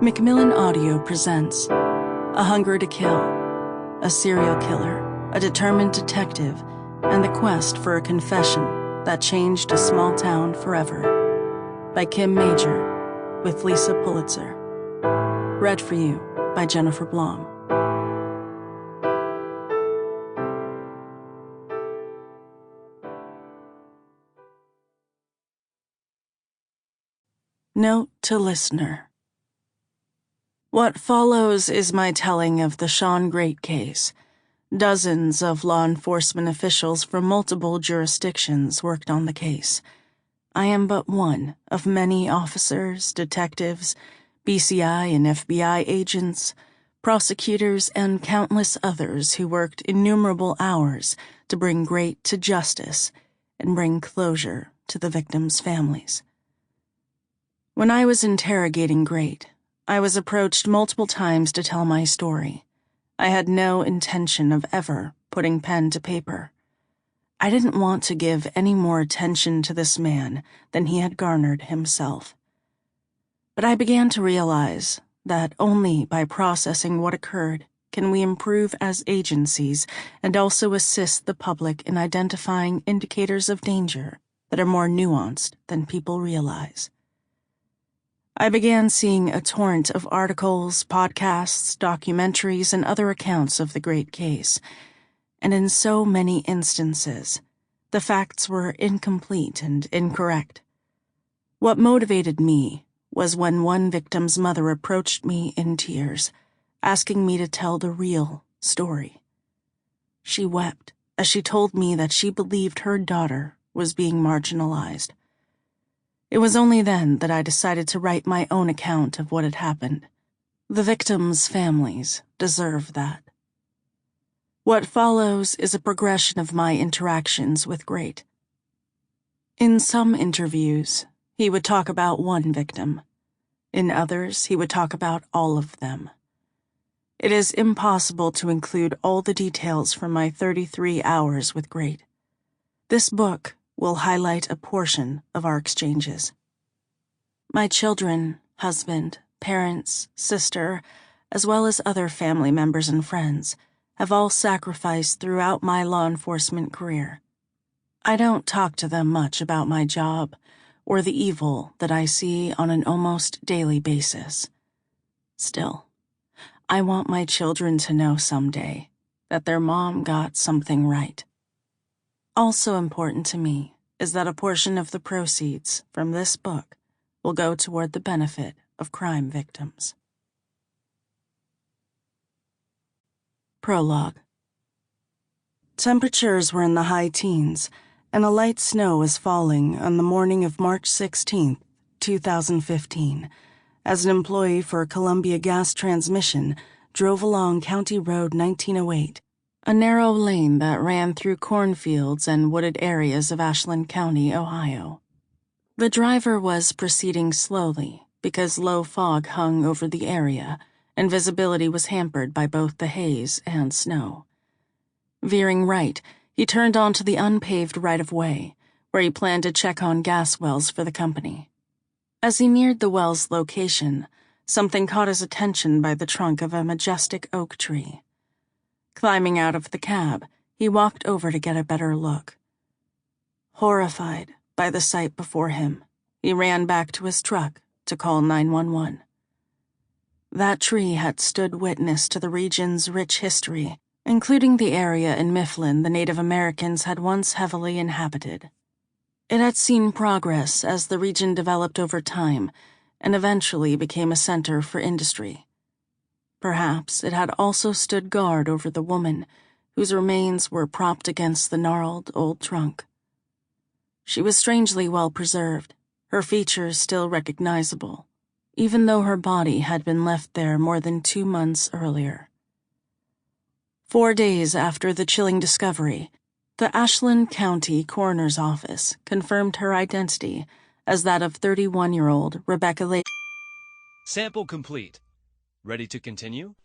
Macmillan Audio presents A Hunger to Kill, a serial killer, a determined detective, and the quest for a confession that changed a small town forever. By Kim Major, with Lisa Pulitzer. Read for you by Jennifer Blom. Note to listener. What follows is my telling of the Shawn Grate case. Dozens of law enforcement officials from multiple jurisdictions worked on the case. I am but one of many officers, detectives, BCI and FBI agents, prosecutors, and countless others who worked innumerable hours to bring Grate to justice and bring closure to the victims' families. When I was interrogating Grate, I was approached multiple times to tell my story. I had no intention of ever putting pen to paper. I didn't want to give any more attention to this man than he had garnered himself. But I began to realize that only by processing what occurred can we improve as agencies and also assist the public in identifying indicators of danger that are more nuanced than people realize. I began seeing a torrent of articles, podcasts, documentaries, and other accounts of the Grate case, and in so many instances, the facts were incomplete and incorrect. What motivated me was when one victim's mother approached me in tears, asking me to tell the real story. She wept as she told me that she believed her daughter was being marginalized. It was only then that I decided to write my own account of what had happened. The victims' families deserve that. What follows is a progression of my interactions with Grate. In some interviews, he would talk about one victim. In others, he would talk about all of them. It is impossible to include all the details from my 33 hours with Grate. This book will highlight a portion of our exchanges. My children, husband, parents, sister, as well as other family members and friends, have all sacrificed throughout my law enforcement career. I don't talk to them much about my job or the evil that I see on an almost daily basis. Still, I want my children to know someday that their mom got something right. Also important to me is that a portion of the proceeds from this book will go toward the benefit of crime victims. Prologue. Temperatures were in the high teens, and a light snow was falling on the morning of March 16, 2015, as an employee for Columbia Gas Transmission drove along County Road 1908, a narrow lane that ran through cornfields and wooded areas of Ashland County, Ohio. The driver was proceeding slowly because low fog hung over the area and visibility was hampered by both the haze and snow. Veering right, he turned onto the unpaved right-of-way, where he planned to check on gas wells for the company. As he neared the well's location, something caught his attention by the trunk of a majestic oak tree. Climbing out of the cab, he walked over to get a better look. Horrified by the sight before him, he ran back to his truck to call 911. That tree had stood witness to the region's rich history, including the area in Mifflin the Native Americans had once heavily inhabited. It had seen progress as the region developed over time and eventually became a center for industry. Perhaps it had also stood guard over the woman whose remains were propped against the gnarled old trunk. She was strangely well preserved, her features still recognizable, even though her body had been left there more than 2 months earlier. 4 days after the chilling discovery, the Ashland County Coroner's Office confirmed her identity as that of 31-year-old Rebecca Lake. Sample complete. Ready to continue?